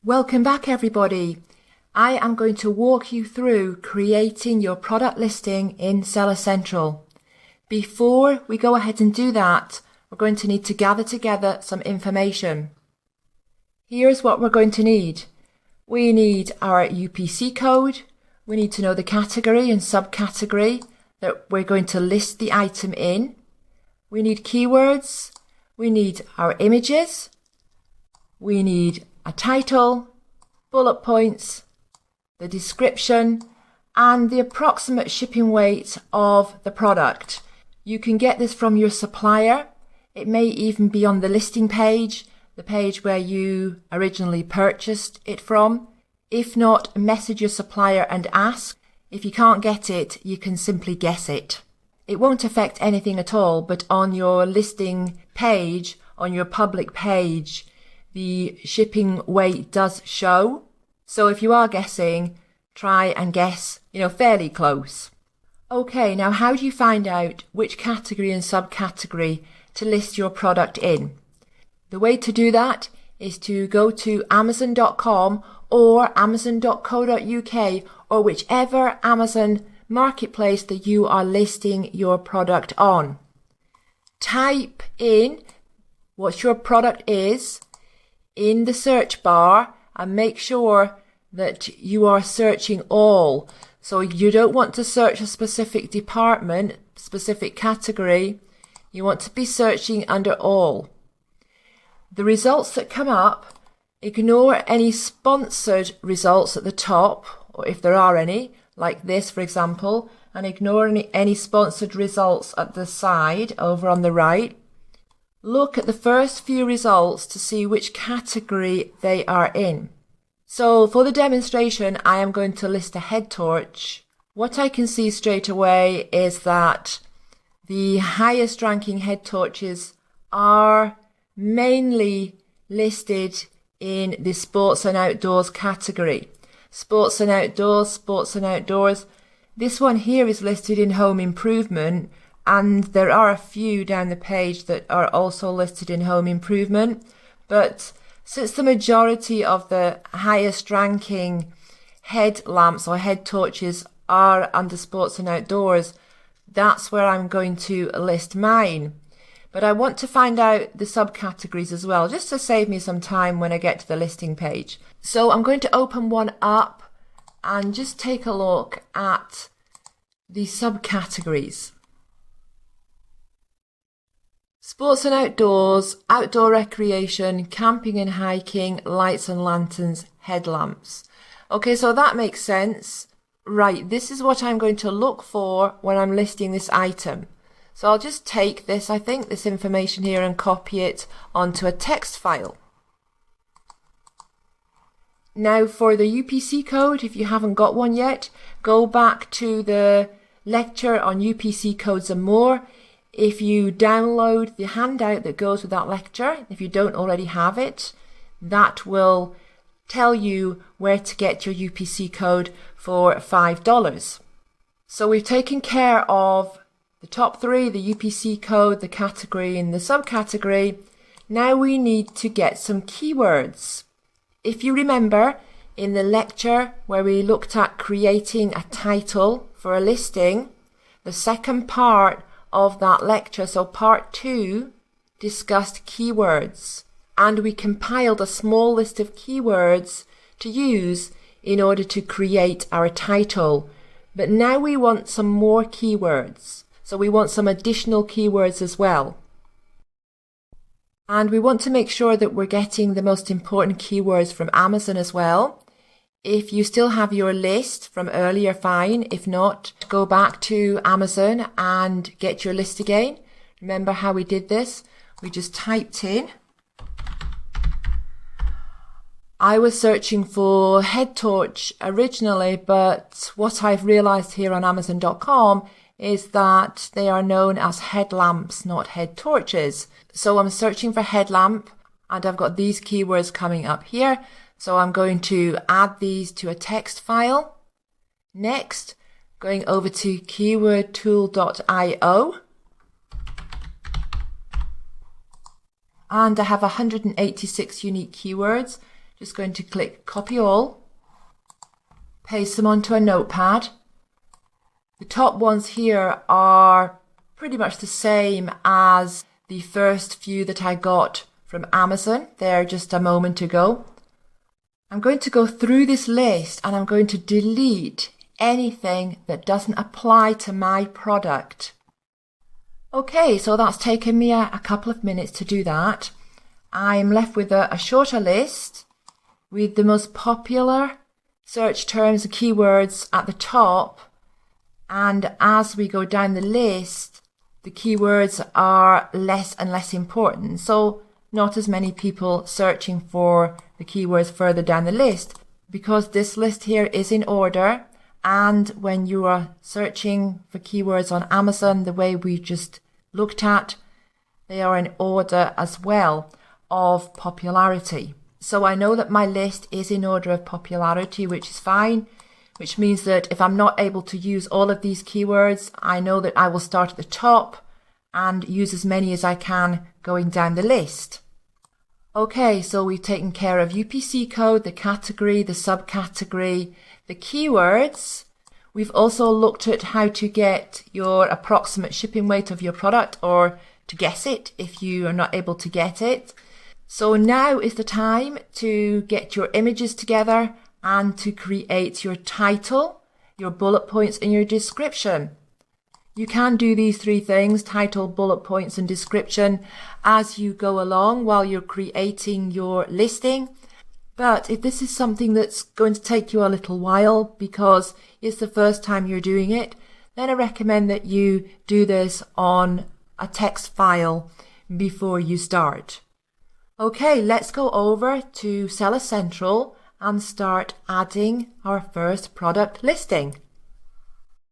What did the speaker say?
Welcome back, everybody. I am going to walk you through creating your product listing in Seller Central. Before we go ahead and do that, we're going to need to gather together some information. Here's what we're going to need. We need our UPC code. We need to know the category and subcategory that we're going to list the item in. We need keywords. We need our images. We need a title, bullet points, the description, and the approximate shipping weight of the product. You can get this from your supplier. It may even be on the listing page, the page where you originally purchased it from. If not, message your supplier and ask. If you can't get it, you can simply guess it. It won't affect anything at all, but on your listing page, on your public page, the shipping weight does show. So if you are guessing, try and guess, fairly close. Okay, now how do you find out which category and subcategory to list your product in? The way to do that is to go to Amazon.com or Amazon.co.uk or whichever Amazon marketplace that you are listing your product on. Type in what your product is in the search bar and make sure that you are searching all. So you don't want to search a specific department, specific category. You want to be searching under all. The results that come up, ignore any sponsored results at the top, or if there are any, like this for example, and ignore any sponsored results at the side over on the right. Look at the first few results to see which category they are in. So for the demonstration, I am going to list a head torch. What I can see straight away is that the highest ranking head torches are mainly listed in the sports and outdoors category. Sports and outdoors, sports and outdoors. This one here is listed in home improvement, and there are a few down the page that are also listed in home improvement. But since the majority of the highest ranking head lamps or head torches are under sports and outdoors, that's where I'm going to list mine. But I want to find out the subcategories as well, just to save me some time when I get to the listing page. So I'm going to open one up and just take a look at the subcategories. Sports and outdoors, outdoor recreation, camping and hiking, lights and lanterns, headlamps. Okay, so that makes sense. Right, this is what I'm going to look for when I'm listing this item. So I'll just take this information here and copy it onto a text file. Now for the UPC code, if you haven't got one yet, go back to the lecture on UPC codes and more. If you download the handout that goes with that lecture, if you don't already have it, that will tell you where to get your UPC code for $5. So we've taken care of the top three, the UPC code, the category and the subcategory. Now we need to get some keywords. If you remember in the lecture where we looked at creating a title for a listing, the second part of that lecture, so part 2, discussed keywords, and we compiled a small list of keywords to use in order to create our title. But now we want some more keywords, so we want some additional keywords as well. And we want to make sure that we're getting the most important keywords from Amazon as well. If you still have your list from earlier, fine. If not, go back to Amazon and get your list again. Remember how we did this? We just typed in. I was searching for head torch originally, but what I've realized here on Amazon.com is that they are known as headlamps, not head torches. So I'm searching for headlamp and I've got these keywords coming up here. So I'm going to add these to a text file. Next, going over to keywordtool.io. And I have 186 unique keywords. Just going to click copy all, paste them onto a notepad. The top ones here are pretty much the same as the first few that I got from Amazon there just a moment ago. I'm going to go through this list and I'm going to delete anything that doesn't apply to my product. Okay, so that's taken me a couple of minutes to do that. I'm left with a shorter list with the most popular search terms and keywords at the top. And as we go down the list, the keywords are less and less important. So not as many people searching for the keywords further down the list, because this list here is in order. And when you are searching for keywords on Amazon, the way we just looked at, they are in order as well of popularity. So I know that my list is in order of popularity, which is fine, which means that if I'm not able to use all of these keywords, I know that I will start at the top and use as many as I can going down the list. Okay, so we've taken care of UPC code, the category, the subcategory, the keywords. We've also looked at how to get your approximate shipping weight of your product, or to guess it if you are not able to get it. So now is the time to get your images together and to create your title, your bullet points, and your description. You can do these three things, title, bullet points, and description, as you go along while you're creating your listing. But if this is something that's going to take you a little while because it's the first time you're doing it, then I recommend that you do this on a text file before you start. Okay, let's go over to Seller Central and start adding our first product listing.